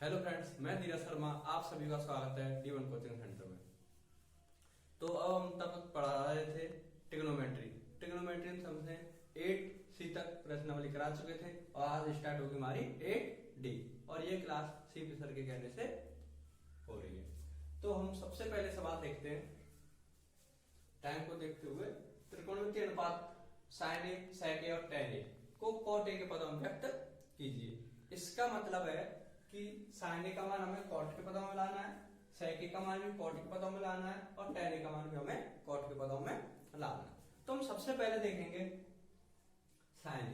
Hello friends, मैं धीरज शर्मा। आप सभी का स्वागत है D1 कोचिंग सेंटर में। तो अब हम तब तक पढ़ा रहे थे ट्रिग्नोमेट्री। ट्रिग्नोमेट्री में हमने 8C तक प्रश्नावली करा चुके थे और आज स्टार्ट होगी हमारी 8D और ये क्लास सीपी सर के कहने से हो रही है। तो हम सबसे पहले सवाल देखते हैं, टाइम को देखते हुए। त्रिकोणमितीय अनुपात sin A, sec A और tan A को cot A के पदों में व्यक्त कीजिए। इसका मतलब है कि sin A का मान हमें cot के पदों में लाना है, sec A का मान भी cot के पदों में लाना है और tan A का मान भी हमें cot के पदों में लाना है। तो हम सबसे पहले देखेंगे sin A।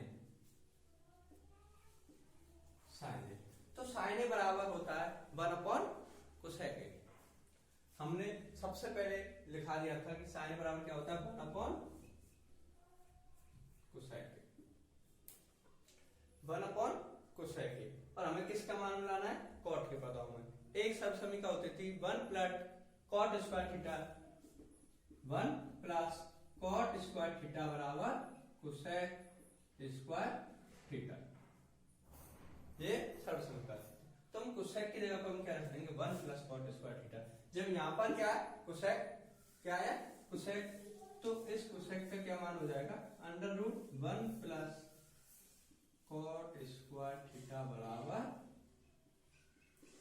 sin A तो sin A बराबर होता है 1/cosec A। हमने सबसे पहले लिखा दिया था कि sin A बराबर क्या होता है 1/cosec A और हमें किसका मान लाना है cot के पदों में। एक सर्वसमीका होती थी 1 plus cot square theta, 1 plus cot square theta बराबर cosec स्क्वायर थीटा। ये सर्वसमीका थी। तो हम cosec की जगह पर हम क्या रख देंगे 1 प्लस cot स्क्वायर थीटा। जब यहाँ पर क्या है cosec, क्या है cosec, तो इस cosec का क्या मान हो जाएगा √1 प्लस cot स्क्वायर थीटा बराबर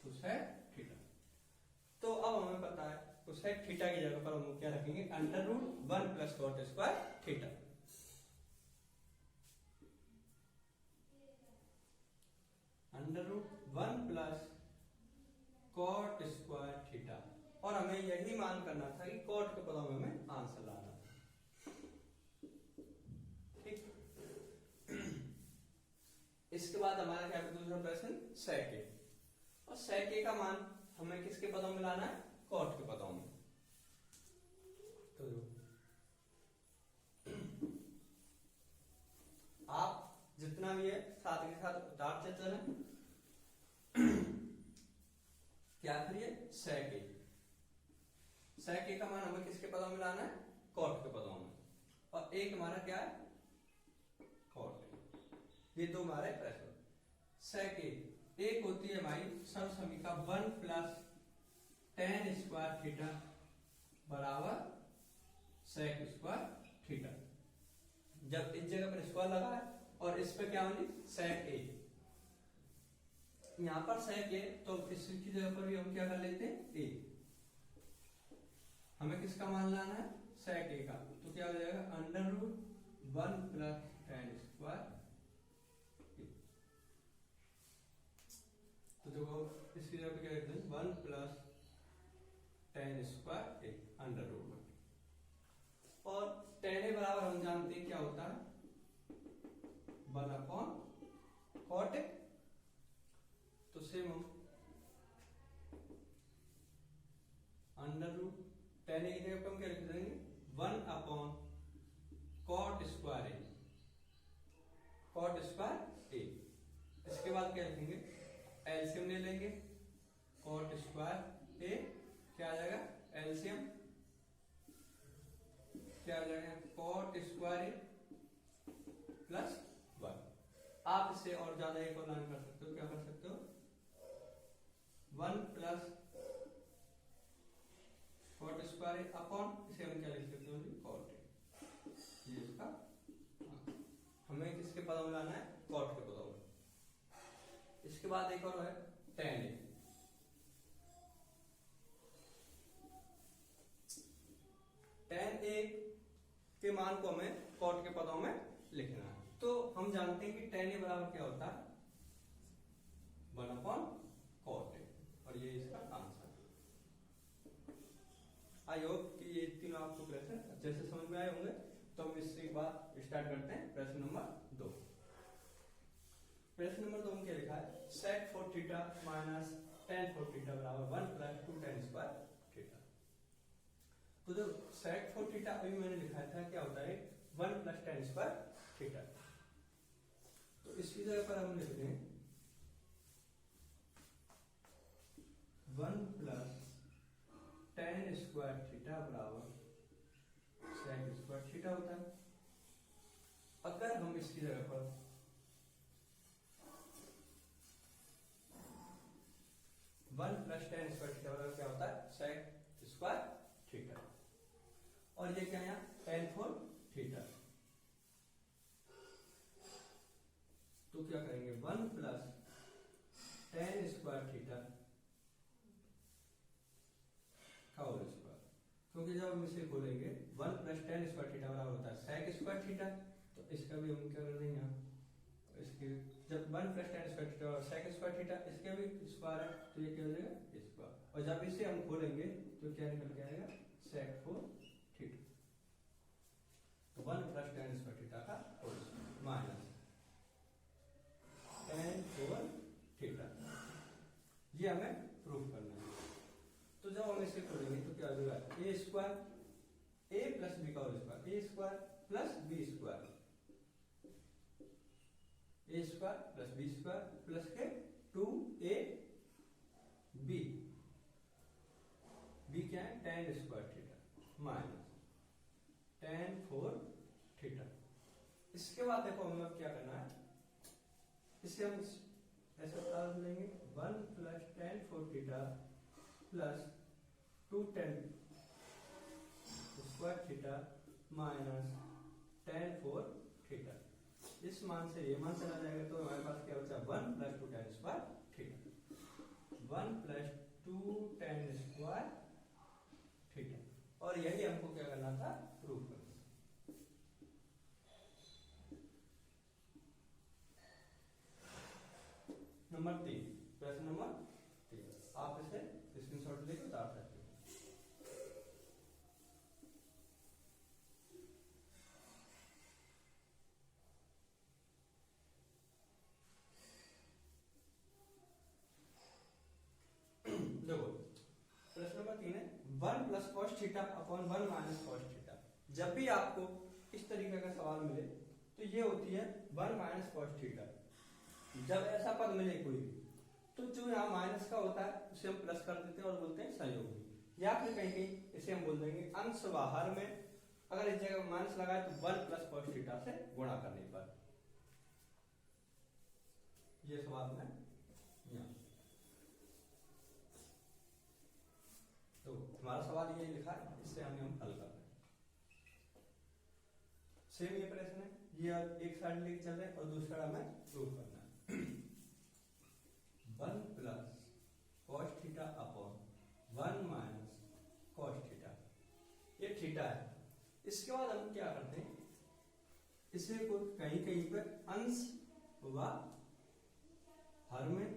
cosec थीटा। तो अब हमें पता है cosec थीटा की जगह पर हम क्या रखेंगे √1 plus cot square theta. √1 plus cot square theta और हमें यही मान करना था कि cot के पदों में हमें आंसर लाना था। ठीक। इसके बाद हमारा क्या दूसरा प्रश्न sec A और sec A का मान हमें किसके पदों में लाना है cot के पदों में। तो आप जितना भी है साथ के साथ उतारते चलें। क्या करिए sec A, sec A का मान हमें किसके पदों में लाना है cot के पदों में और एक हमारा क्या है cot। ये दो हमारे प्रश्न। sec A एक होती है हमारी सर्वसमीका 1 प्लस tan स्क्वायर थीटा बराबर sec स्क्वायर थीटा। जब इस जगह पर स्क्वायर लगा है और इस पे क्या होगी sec A, यहां पर sec A तो इसकी जगह पर भी हम क्या कर लेते हैं A। हमें किसका मान लाना है sec A का, तो क्या हो जाएगा √1 प्लस tan स्क्वायर। तो देखो इसकी जगह पे क्या लिखते हैं 1 प्लस tan स्क्वायर √1 और tan A बराबर हम जानते हैं क्या होता है 1/cot A। तो सेम हम tan A की जगह पे हम क्या लिख देंगे 1/cot square A, cot square A। इसके बाद क्या लिखेंगे एलसीएम ले लेंगे cot स्क्वायर A, क्या आ जाएगा एलसीएम क्या आ जाएगा cot स्क्वायर A प्लस 1। आप इसे और ज्यादा एक और लाइन कर सकते हो, क्या कर सकते हो 1 plus cot square A upon इसे हम क्या लिख सकते हो cot A। ये इसका हमें किसके पदों में लाना है cot के पदों में। इसके बाद एक और है tan A। tan A के मान को हमें cot के पदों में लिखना है। तो हम जानते हैं कि tan A बराबर क्या होता है 1/cot A और ये इसका आंसर है। आई होप कि ये तीनों आपको प्रश्न अच्छे से समझ में आए होंगे। तो हम इसके बाद स्टार्ट करते हैं प्रश्न नंबर 2। प्रश्न नंबर 2 में क्या लिखा है sec 4 theta minus tan 4 theta बराबर 1 प्लस 2 tan स्क्वायर थीटा। तो जो sec 4 थीटा अभी मैंने लिखा था क्या होता है 1 प्लस tan स्क्वायर थीटा। तो इसकी जगह पर हम लिखते हैं 1 प्लस tan स्क्वायर थीटा बराबर sec स्क्वायर थीटा होता है। अगर हम इसकी जगह पर 1 प्लस टेन स्क्वायर थीटा बराबर क्या होता है सेक स्क्वायर थीटा, और ये क्या है टेन फोर थीटा। तो क्या करेंगे 1 प्लस टेन स्क्वायर थीटा का होल स्क्वायर, क्योंकि जब हम इसे खोलेंगे 1 प्लस टेन स्क्वायर थीटा बराबर होता है सेक स्क्वायर थीटा, तो इसका भी हम क्या कर देंगे इसके जब 1 प्लस टेन स्क्वायर थीटा और सेक स्क्वायर थीटा इसके भी स्क्वायर है तो ये क्या हो जाएगा स्क्वायर, और जब इसे हम खोलेंगे तो क्या निकल के आएगा सेक फोर थीटा। तो 1 प्लस टेन स्क्वायर थीटा का whole square minus tan four theta, ये हमें प्रूफ करना है। तो जब हम इसे खोलेंगे तो क्या हो जाएगा A square A plus B का whole square A square plus B square A square plus B square plus के 2a बी, बी क्या है tan square theta minus tan four theta. इसके बाद देखो हमें अब क्या करना है, इसे हम ऐसे बता देंगे 1 plus ten four theta plus 2 ten square theta minus tan four theta. इस मान से ये मान चला जाएगा तो हमारे पास क्या बचा 1 plus 2 ten square theta 1 plus 2 ten square theta, और यही हमको क्या करना था प्रूव करना। नंबर 3 प्रश्न नंबर 3, आप इसे स्क्रीनशॉट लेकर उतार सकते हो। देखो प्रश्न नंबर 3 है 1 plus cos theta upon 1 minus cos theta. जब भी आपको इस तरीके का सवाल मिले तो ये होती है 1 माइनस कॉस थीटा। जब ऐसा पद मिले कोई भी तो जो यहाँ माइनस का होता है उसे हम प्लस कर देते हैं और बोलते हैं संयोगी, या फिर कहीं कहीं इसे हम बोल देंगे अंश बाहर में, अगर इस जगह माइनस लगाए तो 1 प्लस कॉस थीटा से गुणा करने पर। ये सवाल में यहाँ तो हमारा सवाल ये लिखा है, इससे हमें हम हल कर रहे हैं। सेम ये प्रश्न है, ये एक साइड लेके चल रहे हैं और दूसरा हमें प्रूव करना है 1 plus cos theta upon 1 minus cos theta, ये थीटा है। इसके बाद हम क्या करते हैं, इसे को कहीं कहीं पर अंश व हर में,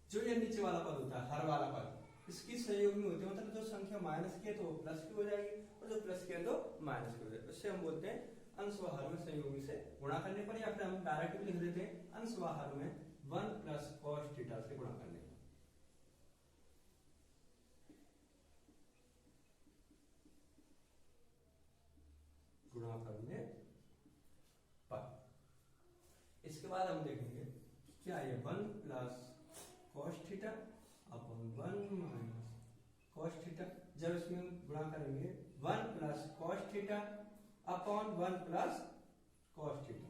जो ये नीचे वाला पद होता है हर वाला पद इसकी सहयोग में होती है, मतलब जो संख्या माइनस की है तो प्लस की हो जाएगी और जो प्लस की है तो माइनस की हो जाएगी। उससे हम बोलते हैं अंश व हर में संयोगी से गुणा करने पर, या फिर हम डायरेक्ट भी लिख देते हैं अंश व हर में 1 प्लस कॉस थीटा से गुणा करने पर। गुणा करने पर इसके बाद हम देखेंगे क्या ये 1 plus cos theta upon 1 minus cos theta. जब इसमें गुणा करेंगे 1 plus cos theta upon 1 plus cos theta,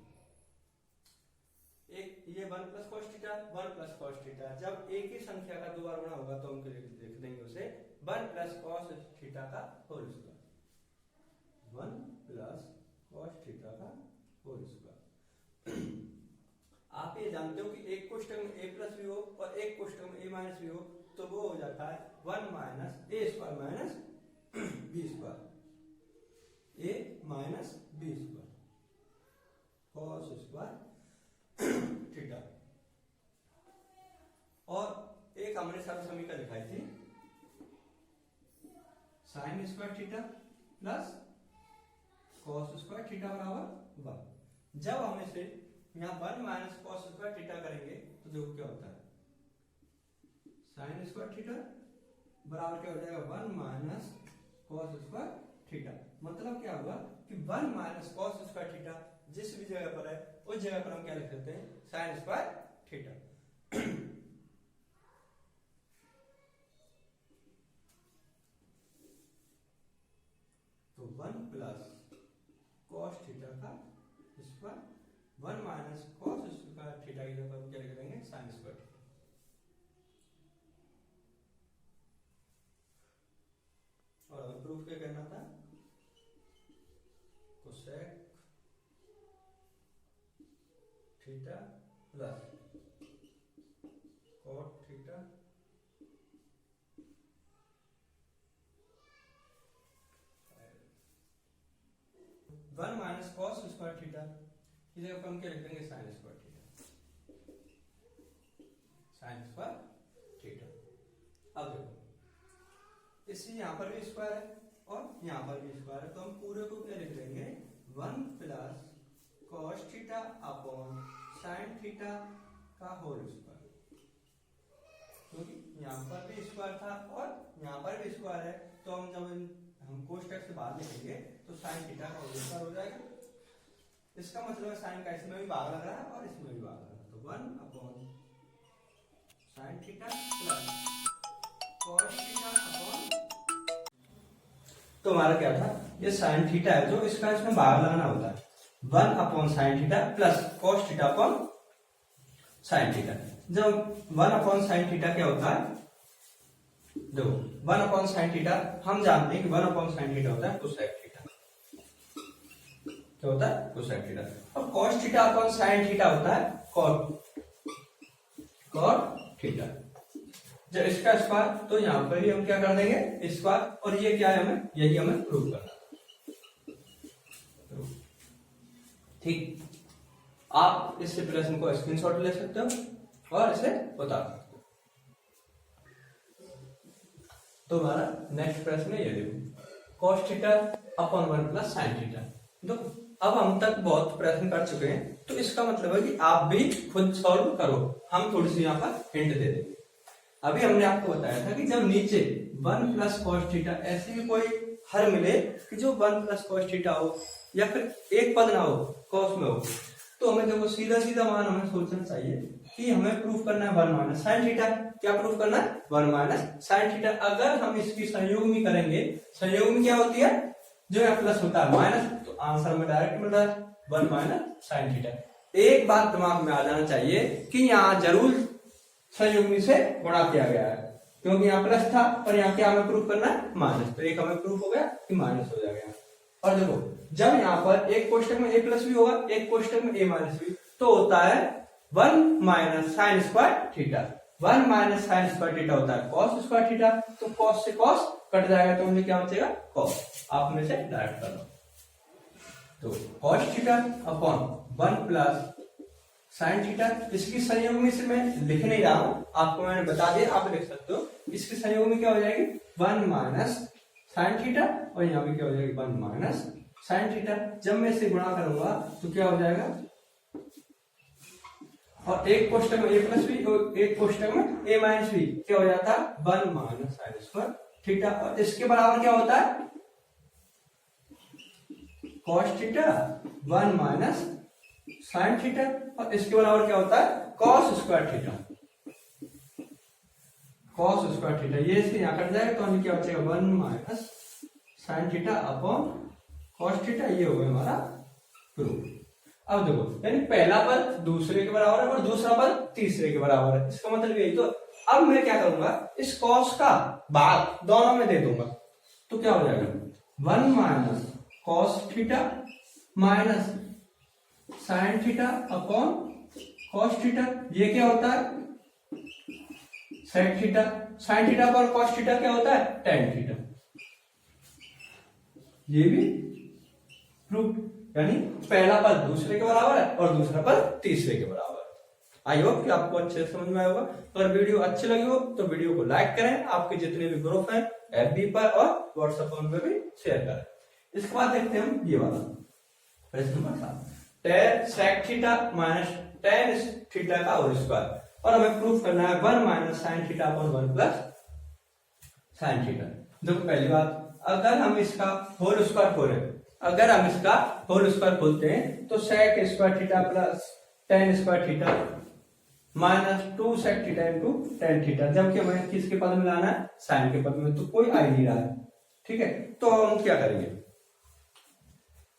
एक ये 1 plus cos theta 1 plus cos theta, जब एक ही संख्या का दो बार गुणा होगा तो हम लिख देंगे उसे 1 प्लस कॉस थीटा का whole square 1 plus cos theta का होल स्क्वायर। आप ये जानते हो कि एक कोष्टक में ए प्लस भी हो और एक कोष्टक में ए माइनस भी हो तो वो हो जाता है 1 minus A square minus B square, A minus B square cos square theta. और एक हमने सर्व समीकरण दिखाई थी sine square theta plus cos square theta बराबर 1। जब हम इसे यहाँ 1 माइनस कॉस स्क्वायर थीटा करेंगे तो देखो क्या होता है साइन स्क्वायर थीटा बराबर क्या हो जाएगा 1 माइनस कॉस स्क्वायर थीटा। मतलब क्या होगा कि 1 माइनस कॉस स्क्वायर थीटा जिस भी जगह पर है उस जगह पर हम क्या लिख देते हैं साइन स्क्वायर थीटा। तो 1 प्लस कॉस थीटा का square 1 minus cos square theta की जगह पर क्या लिख देंगे sine square theta. Theta plus cot theta one minus cos square theta, इस जगह पर हम क्या लिख देंगे sine square theta, sine square theta. अब देखो इसी यहाँ पर भी स्क्वायर है और यहाँ पर भी स्क्वायर है, तो हम पूरे को क्या लिख देंगे one plus cos theta upon sine theta का होल स्क्वायर, क्योंकि यहाँ पर भी स्क्वायर था और यहाँ पर भी स्क्वायर है, तो हम जब हम कोष्टक से बाहर लिखेंगे तो साइन थीटा का होल स्क्वायर हो जाएगा। इसका मतलब है साइन का इसमें भी भाग लग रहा है और इसमें भी भाग लग रहा है, तो one upon sine theta plus cos theta upon, तो हमारा क्या था ये साइन थीटा है जो इसका इसमें भाग लगाना होता है, one upon sine theta plus cos theta upon sine theta. जब वन अपॉन साइन थीटा क्या होता है, देखो वन अपॉन साइन थीटा हम जानते हैं कि वन अपॉन साइन थीटा होता है कोसेक थीटा, क्या होता है कोसेक थीटा, और cos theta upon sine theta होता है कॉट थीटा। जब इसका स्क्वायर तो यहाँ पर भी हम क्या कर देंगे स्क्वायर, और ये क्या है हमें यही हमें प्रूव करना है। ठीक, आप इस प्रश्न को स्क्रीनशॉट ले सकते हो और इसे बता सकते हो। तो हमारा नेक्स्ट प्रश्न है ये देखो cos theta upon one plus sine theta. तो अब हम तक बहुत प्रश्न कर चुके हैं, तो इसका मतलब है कि आप भी खुद सॉल्व करो, हम थोड़ी सी यहाँ पर हिंट दे देंगे। अभी हमने आपको बताया था कि जब नीचे वन प्लस कॉस थीटा ऐसी भी कोई हर मिले कि जो वन प्लस कॉस थीटा हो या फिर एक पद ना हो कॉस में हो, तो हमें देखो सीधा सीधा मान हमें सोचना चाहिए कि हमें प्रूफ करना है वन माइनस साइन थीटा। क्या प्रूफ करना है वन माइनस साइन थीटा। अगर हम इसकी संयुग्मी करेंगे, संयुग्मी क्या होती है जो यहाँ प्लस होता है माइनस, तो आंसर में डायरेक्ट मिल रहा है वन माइनस साइन थीटा। एक बात दिमाग में आ जाना चाहिए कि यहाँ जरूर संयुग्मी से गुणा किया गया है, क्योंकि यहाँ प्लस था और यहाँ क्या हमें प्रूफ करना है माइनस, तो एक हमें प्रूफ हो गया कि माइनस हो जाएगा। और देखो जब यहाँ पर एक कोष्टक में ए प्लस भी होगा, एक कोष्टक में ए माइनस भी, तो होता है one minus sign square theta. One minus sign square theta होता है कॉस स्क्वायर थीटा, तो कॉस से कॉस कट जाएगा, तो मुझे क्या बचेगा कॉस। आप में से डायरेक्ट कर लो, तो cos theta upon one plus sine theta. इसकी संयुग्मी से मैं लिख नहीं रहा हूं, आपको मैंने बता दिया, आप लिख सकते हो। इसकी संयुग्मी क्या हो जाएगी वन माइनस साइन थीटा, और यहाँ पे क्या हो जाएगी वन माइनस साइन थीटा। जब मैं इसे गुणा करूंगा तो क्या हो जाएगा, और एक कोष्टक में ए प्लस बी और एक कोष्टक में ए माइनस बी, क्या हो जाता है one minus sign square theta. और इसके बराबर क्या होता है cos theta one minus sine theta, और इसके बराबर क्या होता है cos square theta, cos square theta. ये इसके यहाँ कट जाएगा, तो हमें क्या बचेगा one minus sine theta upon cos theta. ये हो गया हमारा प्रूफ। अब देखो यानी पहला पद दूसरे के बराबर है और दूसरा पद तीसरे के बराबर है, इसका मतलब यही। तो अब मैं क्या करूंगा, इस कॉस का भाग दोनों में दे दूंगा, तो क्या हो जाएगा one minus cos theta minus sine theta upon cos theta. ये क्या होता है sine theta, sign theta upon cos theta क्या होता है टेन थीटा। ये भी प्रूफ, यानी पहला पद दूसरे के बराबर है और दूसरा पद तीसरे के बराबर है। आई होप कि आपको अच्छे से समझ में आएगा। अगर वीडियो अच्छी लगी हो तो वीडियो को लाइक करें, आपके जितने भी ग्रुप हैं एफबी पर और व्हाट्सएप पर भी शेयर करें। इसके बाद देखते हैं हम ये वाला प्रश्न number 7, tan sec theta minus tan theta का होल स्क्वायर, और हमें प्रूफ करना है one minus sine theta upon one plus sine theta. देखो पहली बात, अगर हम इसका होल स्क्वायर खोलें, अगर हम इसका होल स्क्वायर खोलते हैं तो sec square theta plus tan square theta minus two sec theta into tan theta, जबकि हमें किसके पद में लाना है साइन के पद में, तो कोई आ नहीं रहा है। ठीक है, तो हम क्या करेंगे,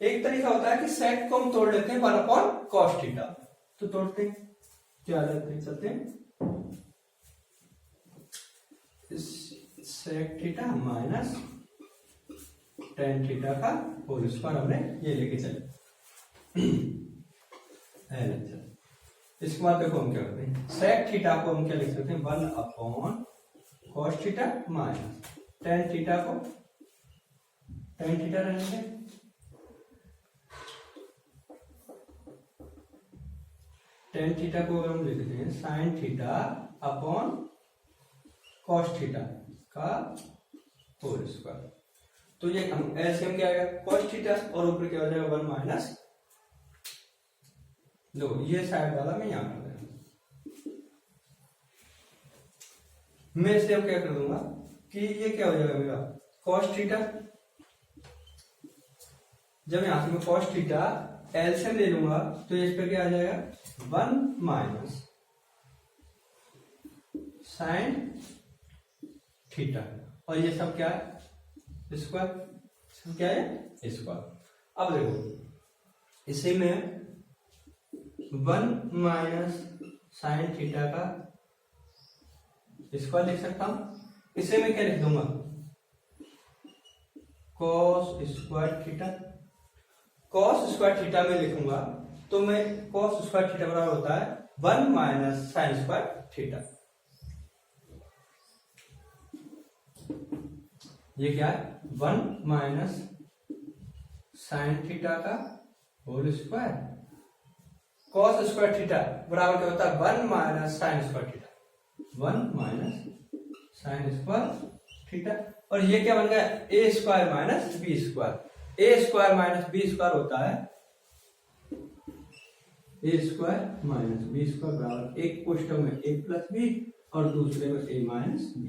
एक तरीका होता है कि सेक को हम तोड़ लेते हैं वन अपॉन कॉस थीटा, तो तोड़ते हैं क्या चलते हैं sec theta minus tan theta का होल स्क्वायर हमने ये लेके चले। इसके बाद देखो हम क्या करते हैं, sec थीटा को हम क्या लिख सकते हैं, 1/cos theta minus tan theta को tan थीटा रहने दें, tan थीटा को हम लिखते हैं sin theta upon cos theta का होल स्क्वायर। तो ये हम एलसीएम क्या आएगा, cos थीटा और ऊपर क्या हो जाएगा 1 माइनस, देखो ये साइड वाला मैं यहां कर दूंगा, मैं इसे अब क्या कर दूंगा कि ये क्या हो जाएगा मेरा cos थीटा, जब यहां से मैं cos थीटा एलसीएम ले लूंगा तो इस पे क्या आ जाएगा 1 माइनस sin थीटा, और ये सब क्या है स्क्वायर, सब क्या है स्क्वायर। अब देखो इसे में 1 माइनस sin थीटा का स्क्वायर लिख सकता हूं, इसे मैं क्या लिख दूंगा cos square theta, cos square theta में लिखूंगा तो मैं cos स्क्वायर थीटा बराबर होता है 1 माइनस sin स्क्वायर थीटा, ये क्या है 1 माइनस sin थीटा का whole square, cos square theta बराबर क्या होता है 1 minus sin square theta, 1 minus sin square theta, और ये क्या बन गया a square minus B square, a square minus B square होता है a square minus B square बराबर एक कोष्टक में a प्लस बी और दूसरे में a माइनस बी,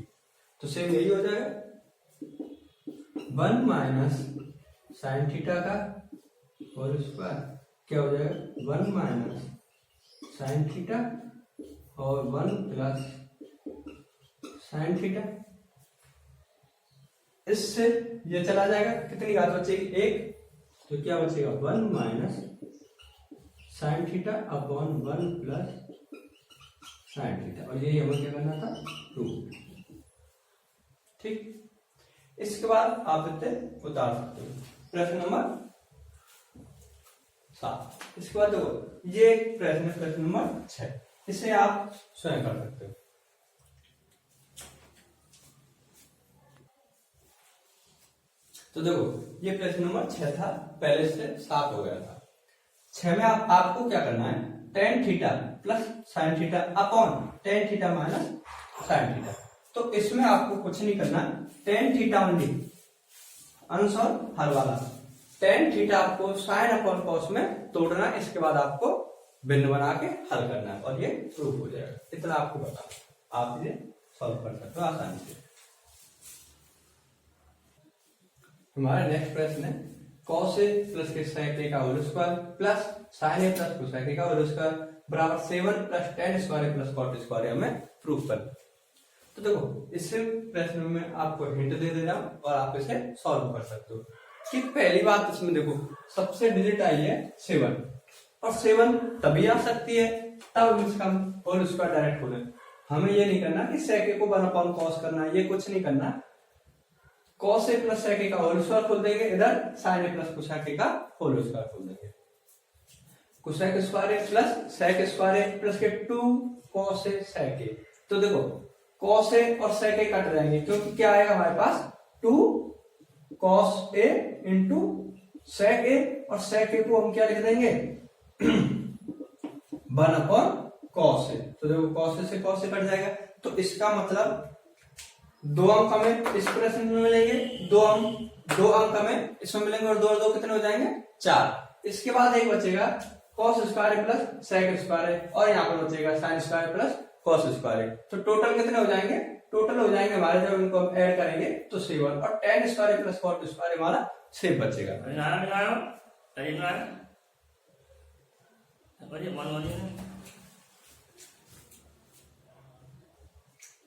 तो सेम यही हो जाएगा 1 माइनस sin थीटा का होल स्क्वायर क्या हो जाएगा 1 माइनस sin थीटा और 1 प्लस sin थीटा, इससे ये चला जाएगा, कितनी घात बचेगी 1, तो क्या बचेगा 1 minus sin theta upon 1 plus sin theta, और यही हमें क्या करना था 2। ठीक, इसके बाद आप इसे उतार सकते हो, प्रश्न नंबर 7। इसके बाद देखो ये एक प्रश्न नंबर 6, इसे आप स्वयं कर सकते हो। तो देखो ये प्रश्न नंबर 6 था, पहले से 7 हो गया था। 6 में आपको क्या करना है, tan theta plus sin theta upon tan theta minus sin theta, तो इसमें आपको कुछ नहीं करना, tan थीटा ओनली अंश और हर वाला, tan थीटा आपको sin अपॉन cos में तोड़ना, इसके बाद आपको भिन्न बना के हल करना है और ये प्रूफ हो जाएगा, इतना आपको बताना, आप इसे सॉल्व कर सकते हो आसानी से। हमारा नेक्स्ट प्रश्न है cos a plus sec a का whole square plus sin a plus cosec a का होल स्क्वायर बराबर 7 plus tan square a plus cot square a हमें प्रूफ करना। तो देखो इससे प्रश्न में आपको हिंट दे रहा हूं और आप इसे सॉल्व कर सकते हो। कि पहली बात इसमें देखो सबसे डिजिट आई है 7, और 7 तभी आ सकती है तब इसका होल स्क्वायर डायरेक्ट हो जाए, हमें ये नहीं करना कि sec a को 1 अपॉन cos करना, ये कुछ नहीं करना, cos a plus sec a का होल स्क्वायर खोल देंगे, इधर sin a plus cosec a का होल स्क्वायर खोल देंगे, cosec square a plus sec square a plus के 2 cos a sec a, तो देखो cos a और sec a कट जाएंगे क्योंकि क्या आएगा हमारे पास 2 cos a into sec a, और sec a को हम क्या लिख देंगे 1 अपॉन cos a, तो देखो cos a से cos a कट जाएगा, तो इसका मतलब 2 अंक हमें इस प्रश्न में मिलेंगे, 2 अंक हमें इसमें मिलेंगे, और 2 और 2 कितने हो जाएंगे 4। इसके बाद एक बचेगा cos square plus sec square, और यहाँ पर बचेगा sin square plus cos square, तो टोटल कितने हो जाएंगे, टोटल हो जाएंगे हमारे, जब इनको हम ऐड करेंगे तो 7, और tan square plus cot square हमारा 6 बचेगा।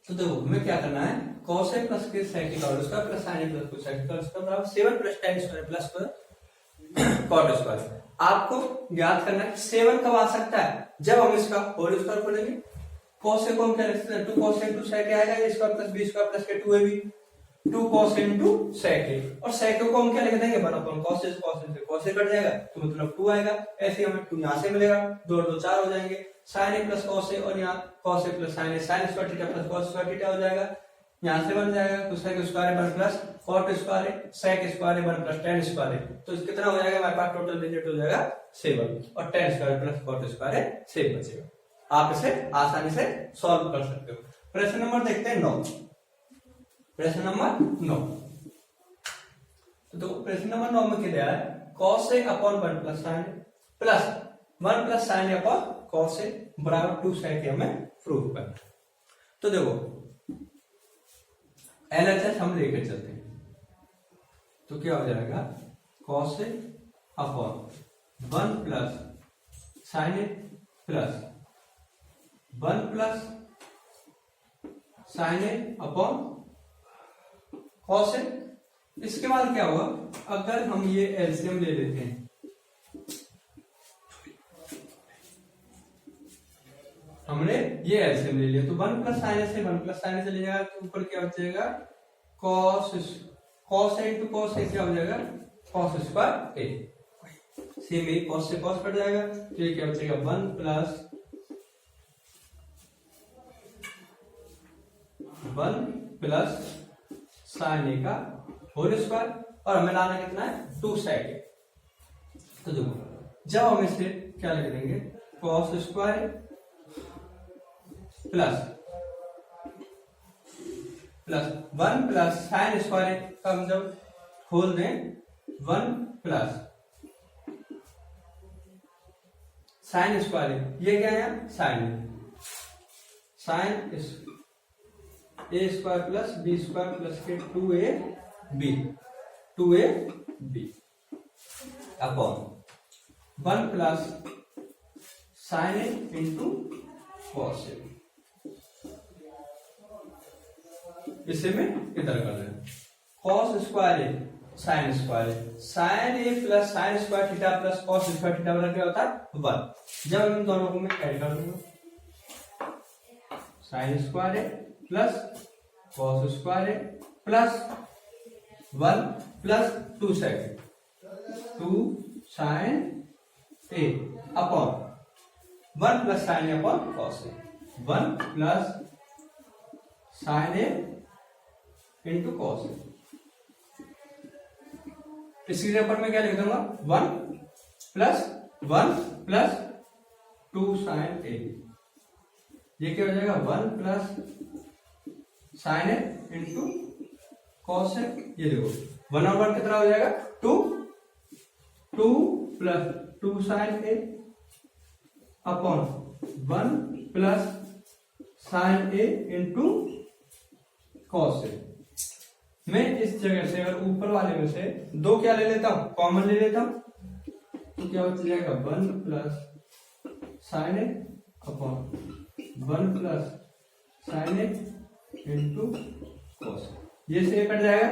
तो देखो हमें क्या करना है, cos a प्लस के sec का whole square plus sin a plus cosec का स्क्वायर बराबर 7 plus tan square plus cot square. आपको याद करना है 7 कब आ सकता है, जब हम इसका होल स्क्वायर खोलेंगे, cos a को हम क्या लिख सकते हैं 2 cos a into sec a आएगा, ये square plus b square plus के 2ab, 2 cos a into sec a, और sec a को हम क्या लिख देंगे 1 अपॉन cos a से cos a कट जाएगा तो मतलब 2 आएगा, ऐसे हमें 2 यहां से मिलेगा, 2 और 2 4 हो जाएंगे, sine A plus cos A, और यहाँ cos A plus sine A, sine square theta plus cos square theta हो जाएगा। यहाँ से बन जाएगा cosec square one plus cot square sec square one plus tan square. तो कितना हो जाएगा हमारे पास, टोटल रिजल्ट हो जाएगा 7, और tan square plus cot square 7 बचेगा। आप इसे आसानी से सॉल्व कर सकते हो। प्रश्न नंबर देखते हैं 9। प्रश्न नंबर 9, तो प्रश्न नंबर 9 में क्या है, cos a upon 1 plus sign plus 1 plus sine upon cos a बराबर 2 sec के हमें प्रूव करना है। तो देखो LHS हम लेकर चलते हैं, तो क्या हो जाएगा cos a upon 1 plus sign a plus 1 plus sign a upon cos a। इसके बाद क्या हुआ, अगर हम ये एलसीएम ले लेते हैं, हमने ये एलसीएम ले लिया, तो 1 प्लस साइन से 1 प्लस साइन से ले जाएगा, तो ऊपर क्या बचेगा cos a into cos a क्या हो जाएगा cos square a। Same he cos से cos कट जाएगा, तो ये क्या बचेगा 1 प्लस 1 प्लस साइन ए का होल स्क्वायर, और हमें लाना कितना है 2 sec। तो देखो जब हम इसे क्या लिख देंगे cos square plus 1 plus sine square का हम जब खोल दें 1 प्लस साइन स्क्वायर, ये क्या है sine A square plus B square plus के 2ab upon 1 plus sine A into cos A. इसे में इधर कर दें cos square A sine square A, sine A plus sine square theta plus cos square theta बराबर क्या होता है 1। जब इन दोनों को मैं ऐड कर दूंगा sign square A plus cos square A plus 1 plus 2 sec 2 sign A upon 1 plus sine A upon cos A, 1 plus sine A into cos ए। इसकी जगह मैं क्या लिख दूंगा 1 प्लस 2 साइन ए, ये क्या हो जाएगा 1 plus sine A into cos ए। ये देखो 1 और 1 कितना हो जाएगा 2 plus 2 sign A upon 1 plus sine A into cos ए। मैं इस जगह से अगर ऊपर वाले में से 2 क्या ले लेता हूं, कॉमन ले लेता हूं, तो क्या बच जाएगा 1 plus sine A upon 1 plus sine A into cos. ये से कट जाएगा,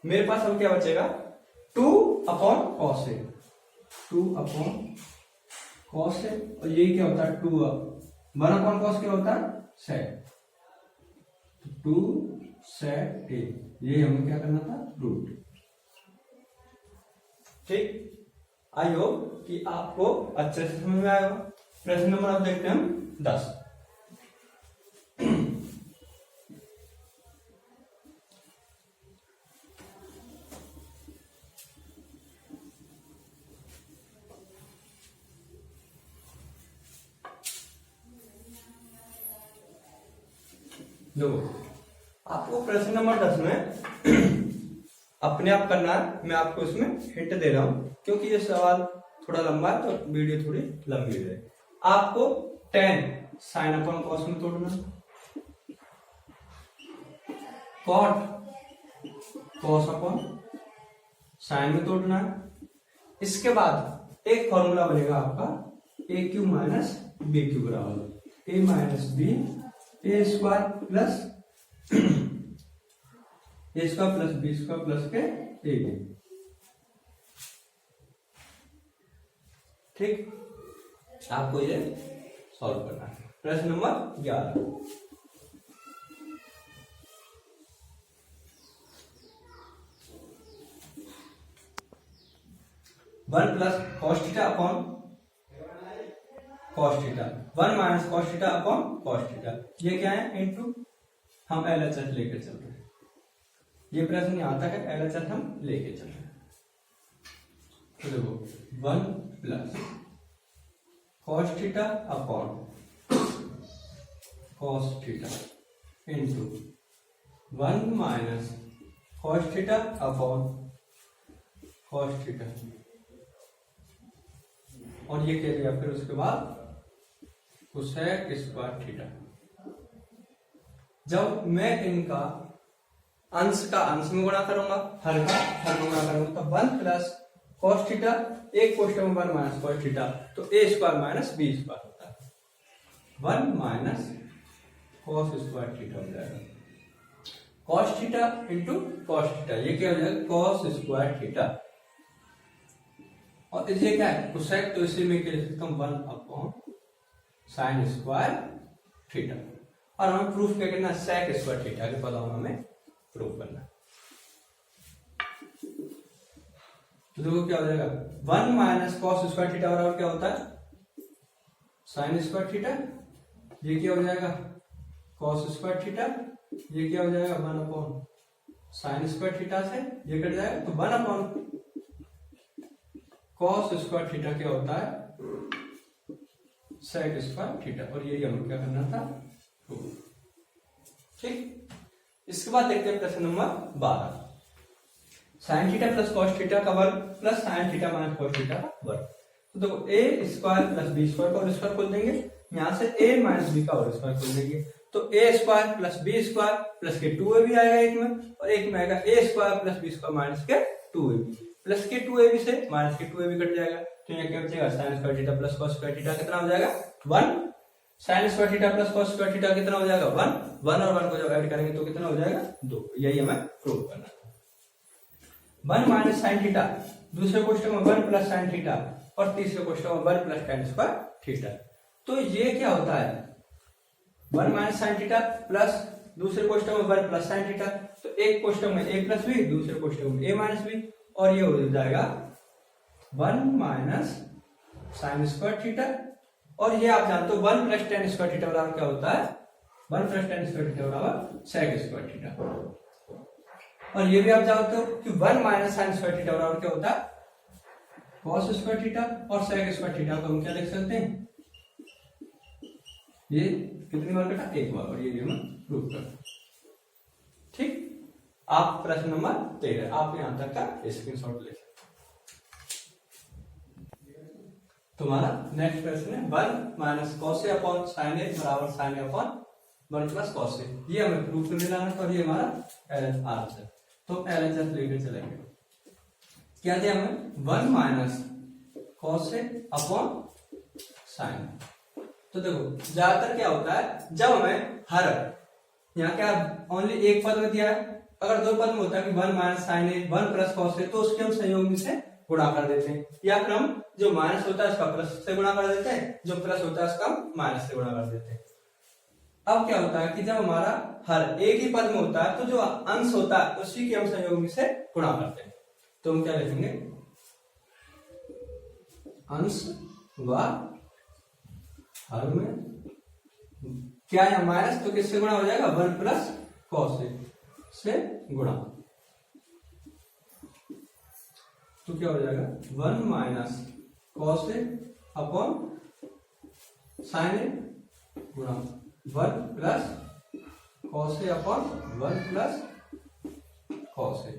मेरे पास अब क्या बचेगा 2 upon cos A, 2 upon cos A, और ये क्या होता है 2 1 अपॉन कॉस क्या होता है सेक, 2 सेक ए। ये हमें क्या करना था रूट। ठीक, आई होप कि आपको अच्छे से समझ में आएगा। प्रश्न नंबर अब देखते हैं हम 10। देखो आपको प्रश्न नंबर 10 में अपने आप करना है, मैं आपको इसमें हिंट दे रहा हूं क्योंकि ये सवाल थोड़ा लंबा है तो वीडियो थोड़ी लंबी है। आपको 10 साइन अपॉन कॉस में तोड़ना, कॉट कॉस अपॉन साइन में तोड़ना है। इसके बाद एक फॉर्मूला बनेगा आपका A Q minus B Q बराबर A minus B A square plus A square plus B square plus के ए बी। ठीक, आपको ये सॉल्व करना है। प्रश्न number 11, one plus cos theta upon cos theta, 1 minus cos theta upon cos theta, ये क्या है इनटू हम LHS लेके चल रहे हैं, ये प्रश्न यहाँ तक है, LHS हम लेके चल रहे हैं। तो देखो 1 plus cos theta upon cos theta into 1 minus cos theta upon cos theta, और ये कह दिया फिर उसके बाद कोसेक स्क्वायर थीटा। जब मैं इनका अंश का अंश में गुणा करूंगा, हर का हर में गुणा करूंगा, तो 1 प्लस कॉस थीटा, एक कोष्टक में 1 माइनस कॉस थीटा, तो A square minus B square होता है, 1 माइनस कॉस स्क्वायर थीटा हो जाएगा, cos theta into cos theta, ये क्या हो जाएगा कॉस स्क्वायर थीटा, और ये क्या है कोसेक, तो इसी में क्या लिख सकता हूं 1 अपॉन साइन स्क्वायर थीटा, और हमें प्रूफ क्या करना है सेक स्क्वायर थीटा के पता होगा हमें प्रूफ करना। तो देखो क्या हो जाएगा 1 माइनस कॉस स्क्वायर थीटा बराबर क्या होता है साइन स्क्वायर थीटा, ये क्या हो जाएगा कॉस स्क्वायर थीटा, ये क्या हो जाएगा 1 अपॉन साइन स्क्वायर थीटा से ये कट जाएगा, तो 1 अपॉन कॉस स्क्वायर थीटा क्या होता है सेक स्क्वायर थीटा, और यही हमें क्या करना था ठीक। इसके बाद देखते हैं प्रश्न number 12, sine theta plus cos theta का वर्ग plus sine theta minus cos theta का वर्ग। तो देखो A square plus B square का होल स्क्वायर खोल देंगे, यहाँ से ए माइनस बी का होल स्क्वायर खोल देंगे, तो A square plus B square plus के 2ab भी आएगा एक में, और एक में आएगा A square plus B square minus के 2ab, प्लस के 2ab से माइनस के 2ab कट जाएगा, तो यहाँ क्या बचेगा sign square theta plus cos square theta कितना हो जाएगा 1, sign square theta plus cos square theta कितना हो जाएगा 1, 1 और 1 को जब ऐड करेंगे तो कितना हो जाएगा 2, यही हमें प्रूव करना है। 1 माइनस साइन थीटा, दूसरे क्वेश्चन में 1 प्लस साइन थीटा, और तीसरे क्वेश्चन में 1 प्लस tan स्क्वायर थीटा, तो ये क्या होता है 1 माइनस साइन थीटा प्लस दूसरे क्वेश्चन में 1 प्लस साइन थीटा, तो एक क्वेश्चन में a प्लस बी, दूसरे क्वेश्चन में a माइनस बी, और ये हो जाएगा 1 माइनस साइन स्क्वायर थीटा, और ये आप जानते हो 1 प्लस tan स्क्वायर थीटा बराबर क्या होता है 1 प्लस tan स्क्वायर थीटा बराबर सेक स्क्वायर थीटा, और ये भी आप जानते हो कि 1 माइनस साइन स्क्वायर थीटा बराबर क्या होता है कॉस स्क्वायर थीटा, और सेक स्क्वायर थीटा को हम क्या लिख सकते हैं, ये कितनी बार कटा एक बार, और ये भी हम प्रूव करते ठीक। आप प्रश्न नंबर 13 आप यहां तक का स्क्रीनशॉट ले सकते। तुम्हारा नेक्स्ट प्रश्न है 1 minus cos A upon sine ए बराबर साइन ए अपॉन 1 प्लस कॉस ए, ये हमें प्रूफ करने लाना था, और ये हमारा LHS है, तो LHS लेके चलेंगे। क्या दिया हमें 1 minus cos A upon sine, तो देखो ज्यादातर क्या होता है जब हमें हर यहाँ क्या ओनली एक पद में दिया है, अगर दो पद में होता है कि 1 माइनस साइन ए 1 प्लस कॉस ए, तो उसके हम संयोग से गुणा कर देते हैं, या फिर हम जो माइनस होता है उसका प्लस से गुणा कर देते हैं, जो प्लस होता है उसका हम माइनस से गुणा कर देते हैं। अब क्या होता है कि जब हमारा हर एक ही पद में होता है, तो जो अंश होता है उसी के हम संयोग से गुणा करते हैं, तो हम क्या लिखेंगे अंश व हर में क्या है माइनस, तो किससे गुणा हो जाएगा 1 प्लस कॉस ए से गुणा, तो क्या हो जाएगा 1 minus cos A upon sine ए गुणा 1 प्लस कॉस ए अपॉन 1 प्लस कॉस ए।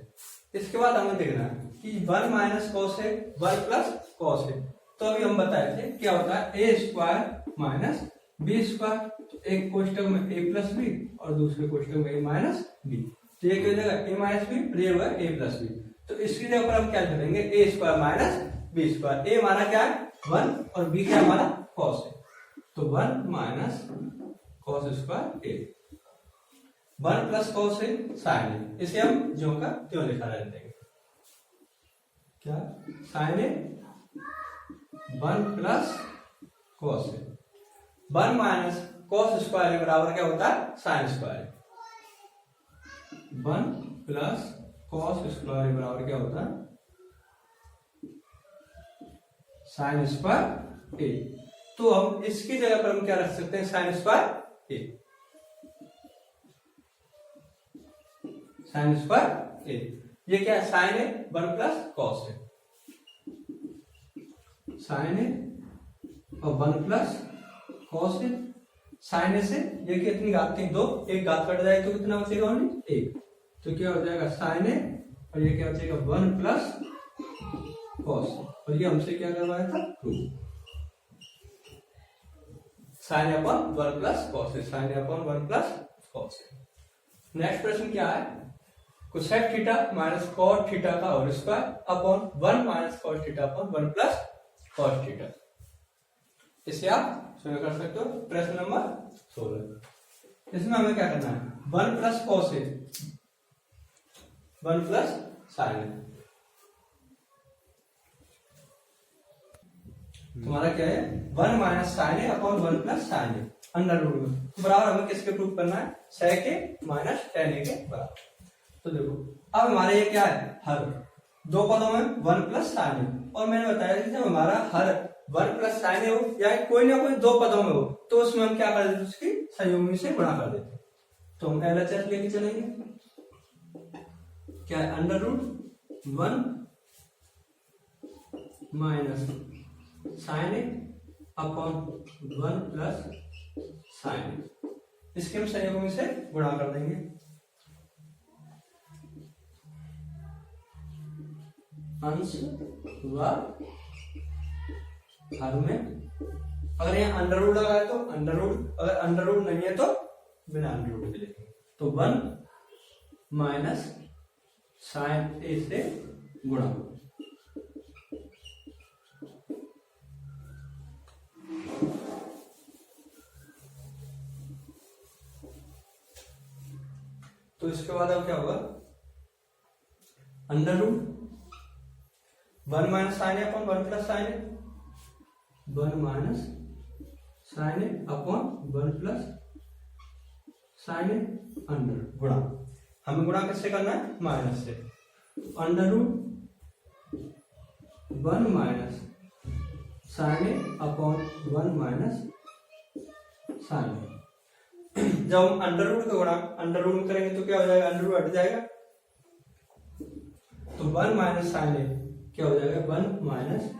इसके बाद हमें देखना है कि 1 minus cos A 1 plus cos ए, तो अभी हम बताए थे क्या होता है ए स्क्वायर माइनस बी स्क्वायर, तो एक कोष्टक में a प्लस बी और दूसरे कोष्टक में a माइनस बी, तो ये क्या हो जाएगा a माइनस बी और ये होगा a प्लस बी, तो इसकी जगह पर हम क्या करेंगे a square minus B square, a हमारा क्या है 1 और b क्या हमारा cos है, तो 1 minus cos square a, 1 plus cos है साइन है, इसे हम ज्यों का त्यों लिखा रहने देंगे, क्या साइन है 1 प्लस cos है, 1 माइनस कॉस स्क्वायर के बराबर क्या होता है sine square, 1 plus cos square के बराबर क्या होता है साइन स्क्वायर ए। तो हम इसकी जगह पर हम क्या रख सकते हैं, sign square A, sine square ए। ये क्या है, sine A 1 plus cos A, sine ए और 1 प्लस कॉस ए। साइन ए से ये कितनी घात थी, 2, एक घात कट जाए तो कितना बचेगा, ओनली 1। तो क्या हो जाएगा साइन ए और ये क्या बचेगा 1 प्लस कॉस, और ये हमसे क्या करवाया था 2, sine upon 1 plus cos A, sine upon 1 plus cos A. Next प्रश्न क्या है, cosec theta minus cot theta का whole square upon 1 minus cos theta upon 1 plus cos theta. इसे आप शुरू कर सकते हो। प्रश्न नंबर 16, इसमें हमें क्या करना है, 1 प्लस कॉस ए 1 प्लस साइन ए, तुम्हारा क्या है 1 minus sign A upon 1 plus sine A under root में, तो बराबर हमें किसके प्रूफ करना है, सेक ए माइनस टेन ए के बराबर। तो देखो अब हमारे ये क्या है, हर दो पदों में 1 प्लस साइन ए, और मैंने बताया कि जब हमारा हर 1 प्लस साइन ए हो या कोई ना कोई दो पदों में हो तो उसमें हम क्या कर देते, उसकी संयुग्मी से गुणा कर देते। तो हम LHS लेके चलेंगे, क्या है अंडर रूट 1 माइनस साइन ए अपॉन 1 प्लस साइन ए, इसके हम संयुग्मी से गुणा कर देंगे। अंश व हर में, अगर यहाँ अंडर रूट लगा है तो अंडर रूट, अगर अंडर रूट नहीं है तो बिना अंडर रूट के लिखेंगे। तो 1 माइनस साइन ए से गुणा, तो इसके बाद अब क्या होगा, under root 1 minus sign A upon 1 plus sine A, 1 minus sign A upon 1 plus sine A under गुणा, हमें गुणा किससे करना है, माइनस से। अंडर रूट 1 माइनस साइन ए अपॉन 1 माइनस साइन ए। जब हम अंडर रूट का गुणा अंडर रूट में करेंगे तो क्या हो जाएगा, अंडर रूट हट जाएगा, तो 1 माइनस साइन ए क्या हो जाएगा, 1 माइनस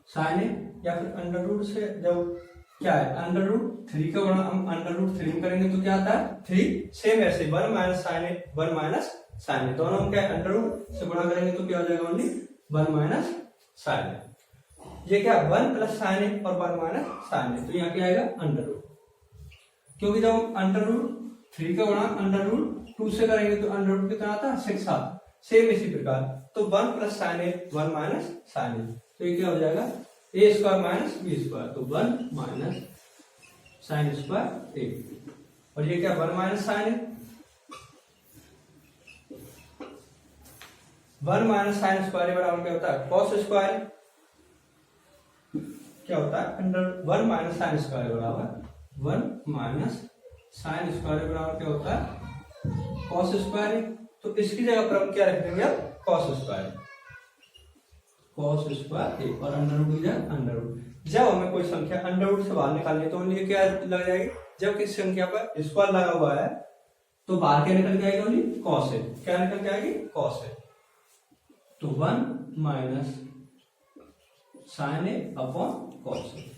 साइन ए, या फिर अंडर रूट से जब क्या है अंडर रूट 3 का गुणा हम अंडर रूट 3 में करेंगे तो क्या आता है 3, सेम ऐसे 1 माइनस साइन ए 1 माइनस साइन ए, दोनों हम क्या है अंडर रूट से गुणा करेंगे तो क्या हो जाएगा, ओनली 1 माइनस साइन ए। ये क्या 1 प्लस साइन ए और 1 माइनस साइन ए, तो यहाँ क्या आएगा अंडर रूट, क्योंकि जब हम अंडर रूट 3 का गुणा अंडर रूट 2 से करेंगे तो अंडर रूट कितना आता है 6 आता, सेम इसी प्रकार। तो 1 प्लस साइन ए 1 माइनस साइन ए, तो ये क्या हो जाएगा A square minus B square, तो 1 माइनस साइन स्क्वायर ए, और ये क्या 1 माइनस साइन ए, 1 माइनस साइन स्क्वायर बराबर क्या होता है कॉस स्क्वायर, क्या होता है अंडर 1 माइनस साइन स्क्वायर बराबर 1 माइनस साइन स्क्वायर बराबर क्या होता है कॉस स्क्वायर। तो इसकी जगह पर हम क्या रख देंगे, अब कॉस स्क्वायर, कॉस स्क्वायर ए, और अंडर रूट अंडर रूट। जब हमें कोई संख्या अंडर रूट से बाहर निकालनी है तो उनके क्या लग जाएगी, जब किसी संख्या पर स्क्वायर लगा हुआ है तो बाहर क्या निकल के आएगी, ओनली कॉस है, क्या निकल के आएगी कॉस है। तो 1 minus sign A upon cos A,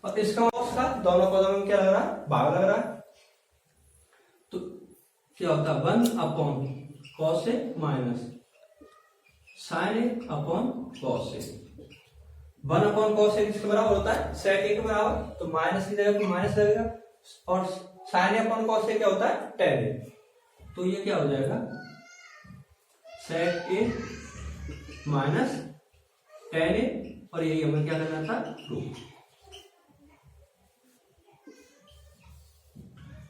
और इसका कॉस का दोनों पदों में क्या लग रहा है, भाग लग रहा है, तो क्या होता है 1 upon cos A minus sign A upon cos A. 1 upon cos A किसके बराबर होता है, सेक ए के बराबर, तो माइनस की जगह माइनस लगेगा, और sign A upon cos A क्या होता है टेन ए, तो ये क्या हो जाएगा सेक ए माइनस टेन ए, और यही हमें क्या करना था प्रूफ।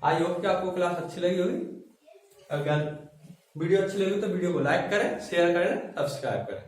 आई होप कि आपको क्लास अच्छी लगी होगी। अगर वीडियो अच्छी लगी तो वीडियो को लाइक करें, शेयर करें, सब्सक्राइब करें।